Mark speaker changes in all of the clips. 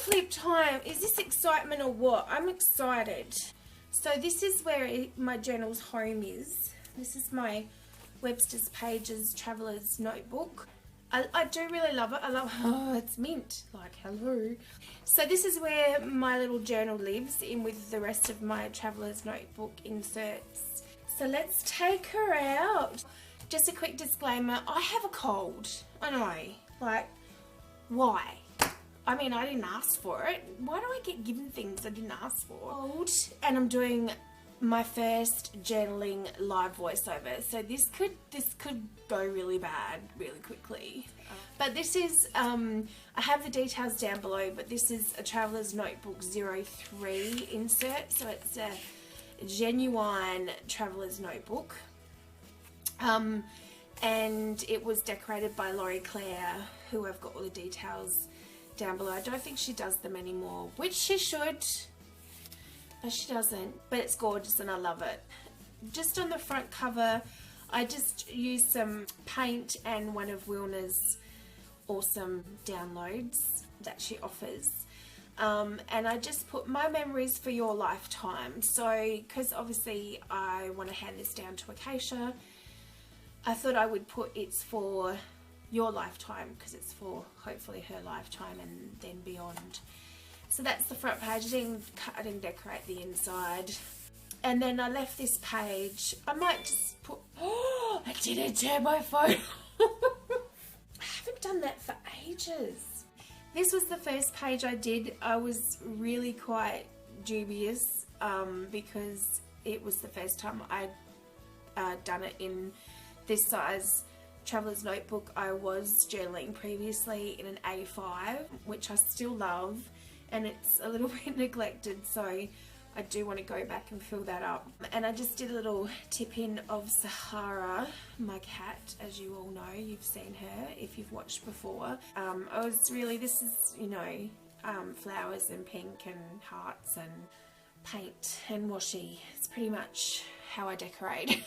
Speaker 1: flip time. Is this excitement or what? I'm excited. So this is where my journal's home is. This is my Webster's Pages Traveller's Notebook. I do really love it. I love, oh, it's mint, like hello. So this is where my little journal lives, in with the rest of my Traveller's Notebook inserts. So let's take her out. Just a quick disclaimer, I have a cold. I know, like, why? I mean, I didn't ask for it. Why do I get given things I didn't ask for? And I'm doing my first journaling live voiceover, so this could go really bad really quickly. But this is I have the details down below, but this is a Traveller's Notebook 03 insert, so it's a genuine Traveller's Notebook, and it was decorated by Laurie Claire, who I've got all the details down below. I don't think she does them anymore, which she should. But she doesn't, but it's gorgeous and I love it. Just on the front cover, I just used some paint and one of Wilna's awesome downloads that she offers. And I just put my memories for your lifetime. So, because obviously I want to hand this down to Acacia, I thought I would put it's for your lifetime, because it's for hopefully her lifetime and then beyond. So that's the front page. I didn't decorate the inside. And then I left this page. I might just put, oh, I didn't turn my phone. I haven't done that for ages. This was the first page I did. I was really quite dubious because it was the first time I'd done it in this size Traveller's Notebook. I was journaling previously in an A5, which I still love. And it's a little bit neglected, so I do want to go back and fill that up. And I just did a little tip in of Sahara, my cat, as you all know. You've seen her if you've watched before. I was really, this is, you know, flowers and pink and hearts and paint and washi. It's pretty much how I decorate.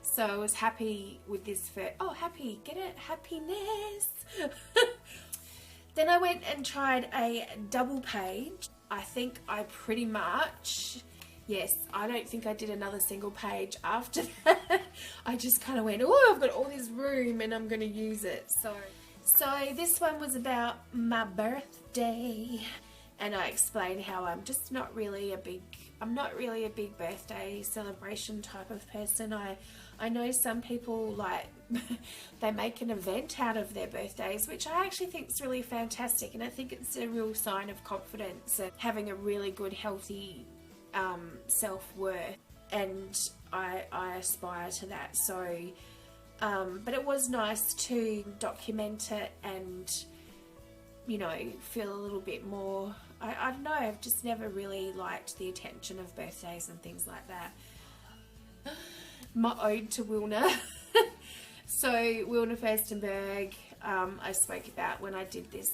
Speaker 1: So I was happy with this happy, get it? Happiness. Then I went and tried a double page. I think I pretty much, yes, I don't think I did another single page after that. I just kind of went, oh, I've got all this room and I'm going to use it. So this one was about my birthday. And I explained how I'm just not really a big birthday celebration type of person. I know some people, like, they make an event out of their birthdays, which I actually think is really fantastic, and I think it's a real sign of confidence and having a really good, healthy self-worth, and I aspire to that. So, but it was nice to document it and, you know, feel a little bit more, I don't know, I've just never really liked the attention of birthdays and things like that. My ode to Wilna. So Wilna Furstenberg, I spoke about when I did this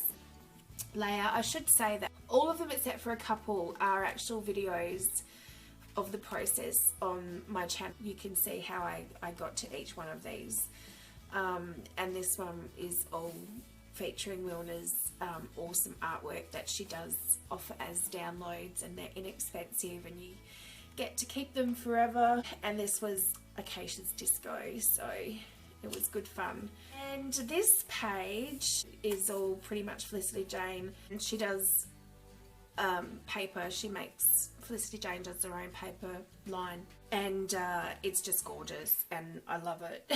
Speaker 1: layout. I should say that all of them except for a couple are actual videos of the process on my channel. You can see how I got to each one of these. And this one is all featuring Wilna's awesome artwork that she does offer as downloads, and they're inexpensive and you get to keep them forever. And this was Acacia's disco, so it was good fun. And this page is all pretty much Felicity Jane, and she does paper. She makes, Felicity Jane does her own paper line, and it's just gorgeous and I love it.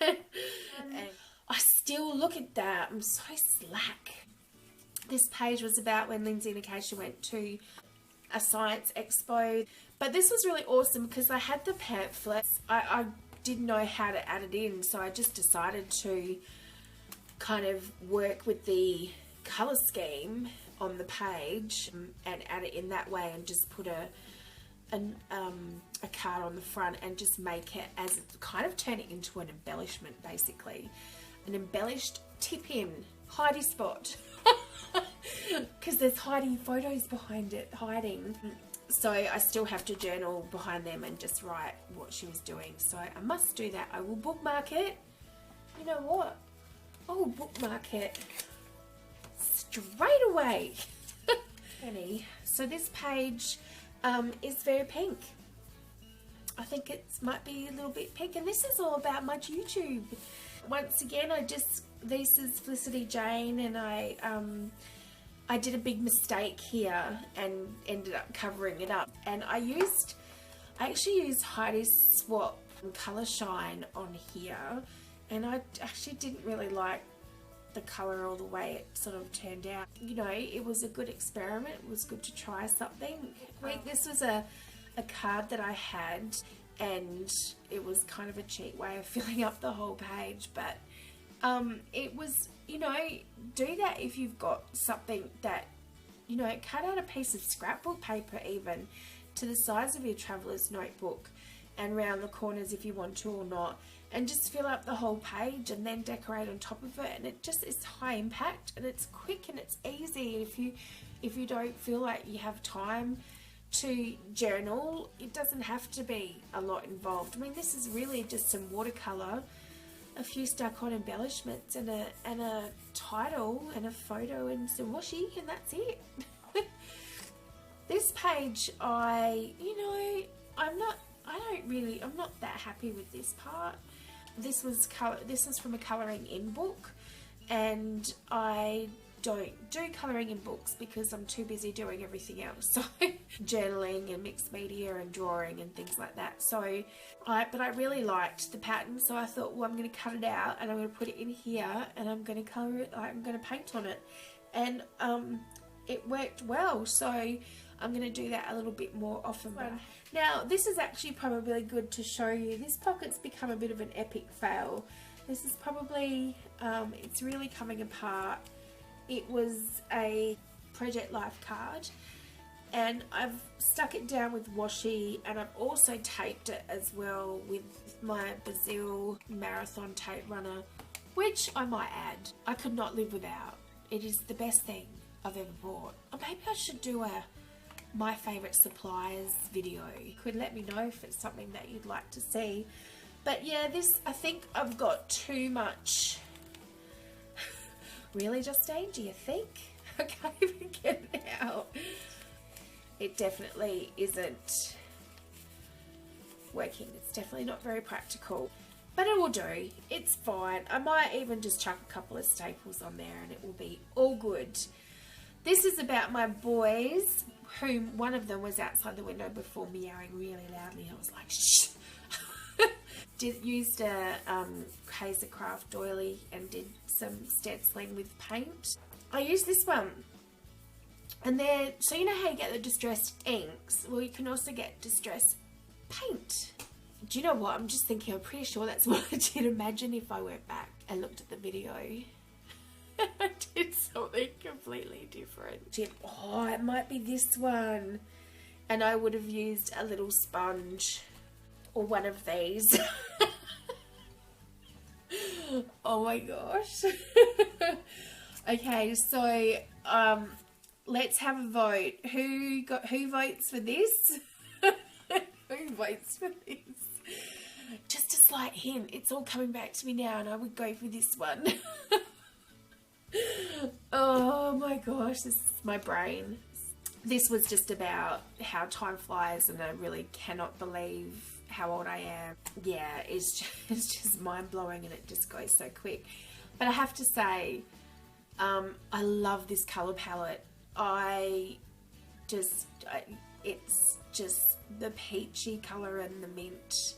Speaker 1: And I still look at that, I'm so slack. This page was about when Lindsay and Acacia went to a science expo, but this was really awesome because I had the pamphlets. I didn't know how to add it in, so I just decided to kind of work with the colour scheme on the page and add it in that way, and just put a card on the front and just make it as kind of turn it into an embellishment, basically an embellished tip-in hidey spot, because there's hiding photos behind it, hiding. So I still have to journal behind them and just write what she was doing, so I must do that. I will bookmark it. You know what, I will bookmark it straight away. So this page is very pink. I think it might be a little bit pink, and this is all about my YouTube. Once again, this is Felicity Jane, and I did a big mistake here and ended up covering it up. And I actually used Heidi Swap Colour Shine on here, and I actually didn't really like the colour or the way it sort of turned out. You know, it was a good experiment. It was good to try something. This was a card that I had, and it was kind of a cheap way of filling up the whole page, but it was, you know, do that if you've got something that, you know, cut out a piece of scrapbook paper even to the size of your traveller's notebook and round the corners if you want to or not, and just fill up the whole page and then decorate on top of it. And it just is high impact, and it's quick and it's easy. If you don't feel like you have time to journal, it doesn't have to be a lot involved. I mean, this is really just some watercolor, a few stuck on embellishments, and a title and a photo and some washi, and that's it. This page, I'm not that happy with this part. This was from a colouring in book, and I don't do colouring in books because I'm too busy doing everything else. So journaling and mixed media and drawing and things like that. So but I really liked the pattern, so I thought, well, I'm going to cut it out and I'm going to put it in here and I'm going to colour it, I'm going to paint on it. And it worked well, so I'm going to do that a little bit more often. Now, this is actually probably good to show you. This pocket's become a bit of an epic fail. This is probably, it's really coming apart. It was a Project Life card, and I've stuck it down with washi, and I've also taped it as well with my Brazil Marathon tape runner, which I might add, I could not live without. It is the best thing I've ever bought. Or maybe I should do a my favourite supplies video. You could let me know if it's something that you'd like to see. But yeah, this, I think I've got too much. Really, Justine, do you think? I can't even get it out. It definitely isn't working. It's definitely not very practical, but it will do. It's fine. I might even just chuck a couple of staples on there and it will be all good. This is about my boys, whom one of them was outside the window before meowing really loudly. I was like, shh. Used a Craft doily and did some stenciling with paint. I used this one, and then, so you know how you get the distressed inks? Well, you can also get distressed paint. Do you know what? I'm just thinking, I'm pretty sure that's what I did. Imagine if I went back and looked at the video. I did something completely different. Oh, it might be this one. And I would have used a little sponge or one of these. Oh my gosh. Okay, so let's have a vote. Who votes for this? Who votes for this? Just a slight hint, it's all coming back to me now, and I would go for this one. Oh my gosh, this is my brain. This was just about how time flies, and I really cannot believe how old I am. Yeah, it's just mind-blowing, and it just goes so quick. But I have to say, I love this colour palette. It's just the peachy colour and the mint.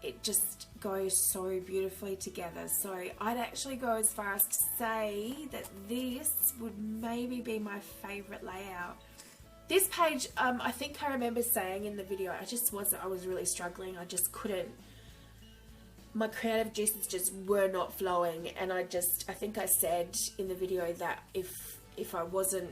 Speaker 1: It just goes so beautifully together. So I'd actually go as far as to say that this would maybe be my favourite layout. This page, I think I remember saying in the video, I was really struggling. I just couldn't, my creative juices just were not flowing, and I think I said in the video that if I wasn't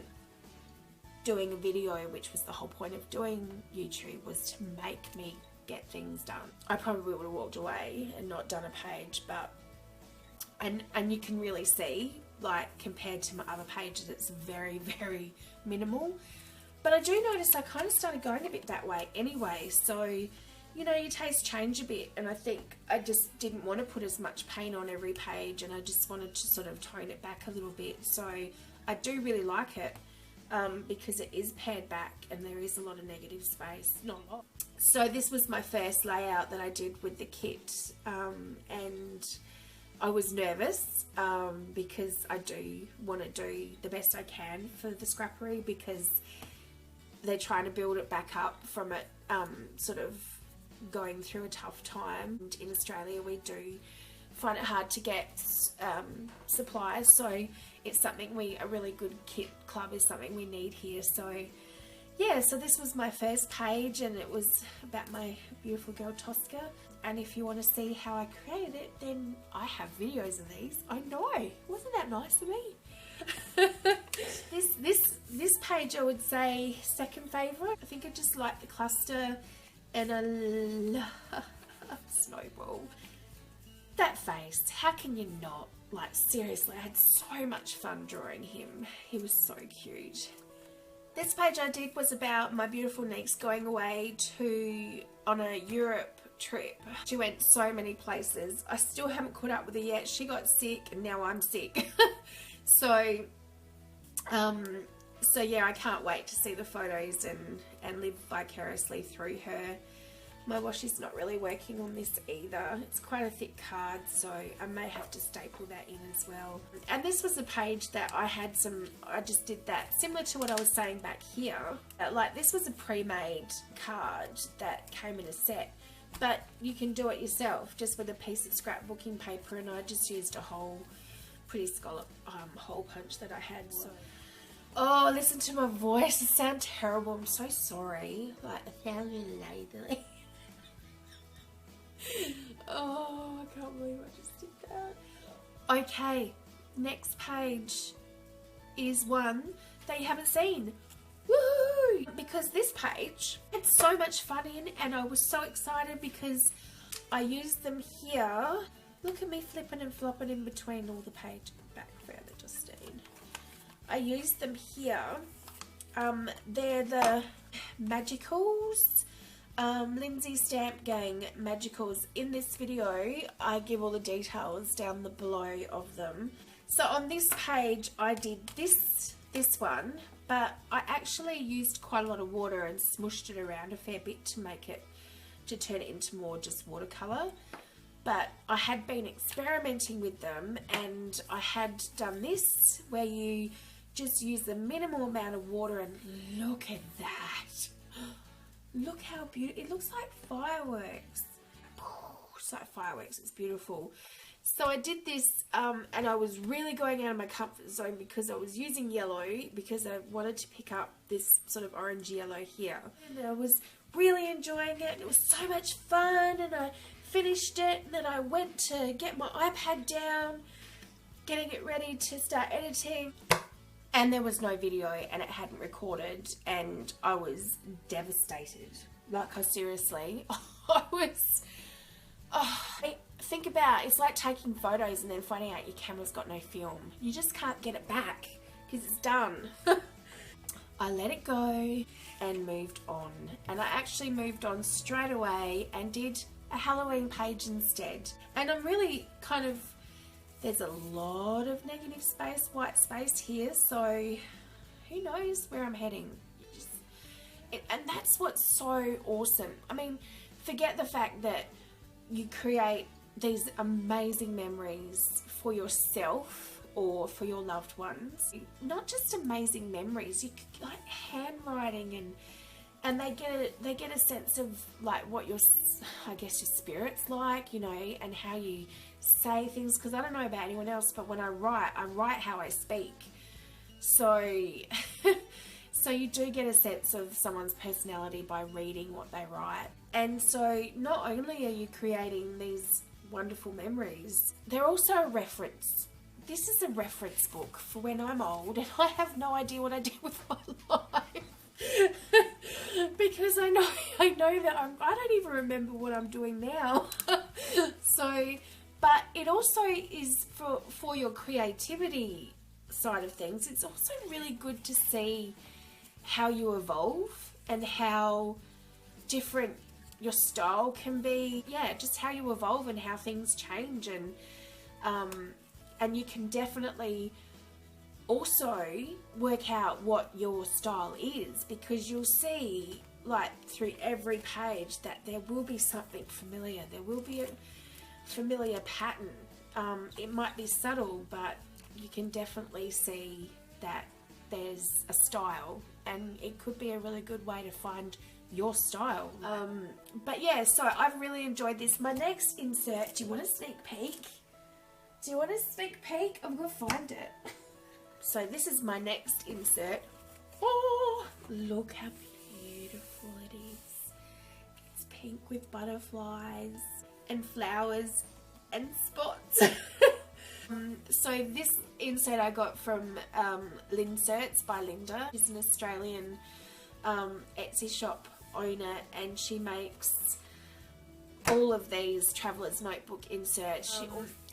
Speaker 1: doing a video, which was the whole point of doing YouTube, was to make me get things done, I probably would have walked away and not done a page. But and you can really see, like, compared to my other pages, it's very, very minimal. But I do notice I kind of started going a bit that way anyway, so you know, your tastes change a bit, and I think I just didn't want to put as much paint on every page, and I just wanted to sort of tone it back a little bit. So I do really like it. because it is pared back and there is a lot of negative space. Not a lot. So this was my first layout that I did with the kit, and I was nervous because I do want to do the best I can for the scrappery, because they're trying to build it back up from it sort of going through a tough time. And in Australia we do find it hard to get supplies, so it's something a really good kit club is something we need here. So yeah, so this was my first page, and it was about my beautiful girl Tosca. And if you want to see how I created it, then I have videos of these. I know, wasn't that nice of me? This page I would say second favourite. I think I just like the cluster, and I love Snowball. That face, how can you not? Like seriously, I had so much fun drawing him. He was so cute. This page I did was about my beautiful niece going away on a Europe trip. She went so many places. I still haven't caught up with her yet. She got sick and now I'm sick. So yeah, I can't wait to see the photos and live vicariously through her. My washi's not really working on this either. It's quite a thick card, so I may have to staple that in as well. And this was a page that I just did that, similar to what I was saying back here. Like this was a pre-made card that came in a set, but you can do it yourself just with a piece of scrapbooking paper, and I just used a whole pretty scallop hole punch that I had. So. Oh, listen to my voice. It sounds terrible. I'm so sorry. Like, I sound really lazy. Oh, I can't believe I just did that. Okay, next page is one that you haven't seen. Woohoo! Because this page had so much fun in, and I was so excited because I used them here. Look at me flipping and flopping in between all the page. Back further, Justine. I used them here. They're the Magicals. Lindsay Stamp Gang Magicals. In this video I give all the details down the below of them. So on this page I did this one, but I actually used quite a lot of water and smushed it around a fair bit to turn it into more just watercolour. But I had been experimenting with them, and I had done this where you just use the minimal amount of water, and look at that. Look how beautiful. It looks like fireworks. It's like fireworks. It's beautiful. So I did this and I was really going out of my comfort zone because I was using yellow, because I wanted to pick up this sort of orange yellow here. And I was really enjoying it. It was so much fun, and I finished it, and then I went to get my iPad down, getting it ready to start editing. And there was no video, and it hadn't recorded, and I was devastated. Like, I seriously, think about, it's like taking photos and then finding out your camera's got no film. You just can't get it back because it's done. I let it go and moved on. And I actually moved on straight away and did a Halloween page instead. And I'm really kind of, there's a lot of negative space, white space here, so who knows where I'm heading. And that's what's so awesome. I mean, forget the fact that you create these amazing memories for yourself or for your loved ones. Not just amazing memories, you like handwriting, and they get a sense of like what your, I guess, your spirit's like, you know, and how you say things, because I don't know about anyone else, but when I write how I speak. So so you do get a sense of someone's personality by reading what they write. And so not only are you creating these wonderful memories, they're also a reference. This is a reference book for when I'm old and I have no idea what I did with my life. Because I know that I don't even remember what I'm doing now. So, but it also is for your creativity side of things. It's also really good to see how you evolve and how different your style can be. Yeah, just how you evolve and how things change, and you can definitely also work out what your style is, because you'll see like through every page that there will be something familiar. There will be a familiar pattern. It might be subtle, but you can definitely see that there's a style, and it could be a really good way to find your style. But yeah, so I've really enjoyed this. My next insert, do you want a sneak peek? Do you want a sneak peek? I'm gonna find it. So this is my next insert. Oh, look how beautiful it is. It's pink with butterflies and flowers and spots. So this insert I got from Lindserts by Linda. She's an Australian Etsy shop owner, and she makes all of these traveller's notebook inserts.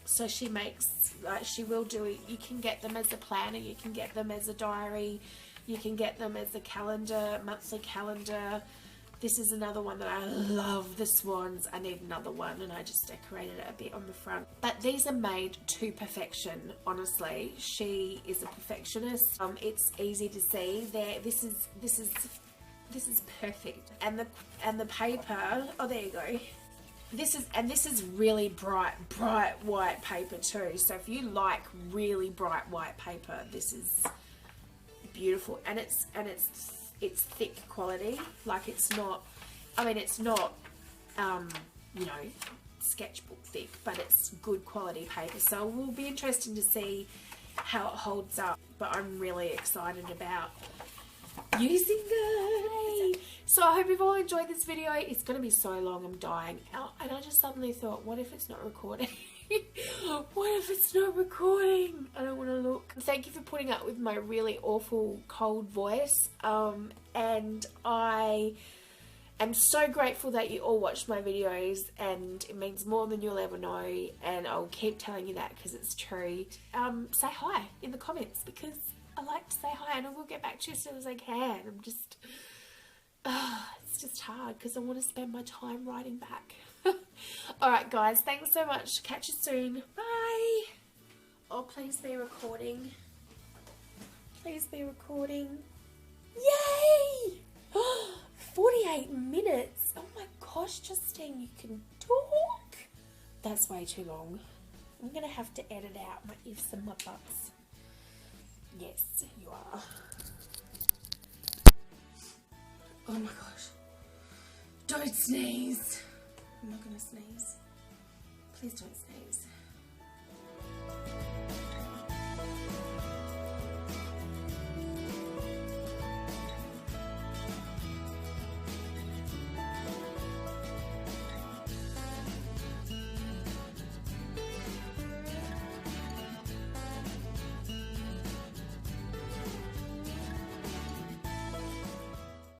Speaker 1: So she makes, like, she will do it. You can get them as a planner, you can get them as a diary, you can get them as a calendar, monthly calendar. This is another one that I love, the swans. I need another one, and I just decorated it a bit on the front. But these are made to perfection, honestly. She is a perfectionist. It's easy to see. This is perfect. And the paper, oh, there you go. This is really bright white paper too. So if you like really bright white paper, this is beautiful. And it's thick quality. Like, it's not, I mean, it's not you know, sketchbook thick, but it's good quality paper. So it will be interesting to see how it holds up. But I'm really excited about using it. So I hope you've all enjoyed this video. It's going to be so long, I'm dying. And I just suddenly thought, what if it's not recording? What if it's not recording? I don't want to look. Thank you for putting up with my really awful cold voice. And I am so grateful that you all watched my videos, and it means more than you'll ever know, and I'll keep telling you that because it's true. Say hi in the comments, because I like to say hi, and I will get back to you as soon as I can. I'm just, it's just hard because I want to spend my time writing back. Alright guys, thanks so much. Catch you soon. Bye. Oh, please be recording. Please be recording. Yay! 48 minutes. Oh my gosh, Justine, you can talk. That's way too long. I'm going to have to edit out my ifs and my buts. Yes, you are. Oh my gosh. Don't sneeze. I'm not going to sneeze. Please don't sneeze.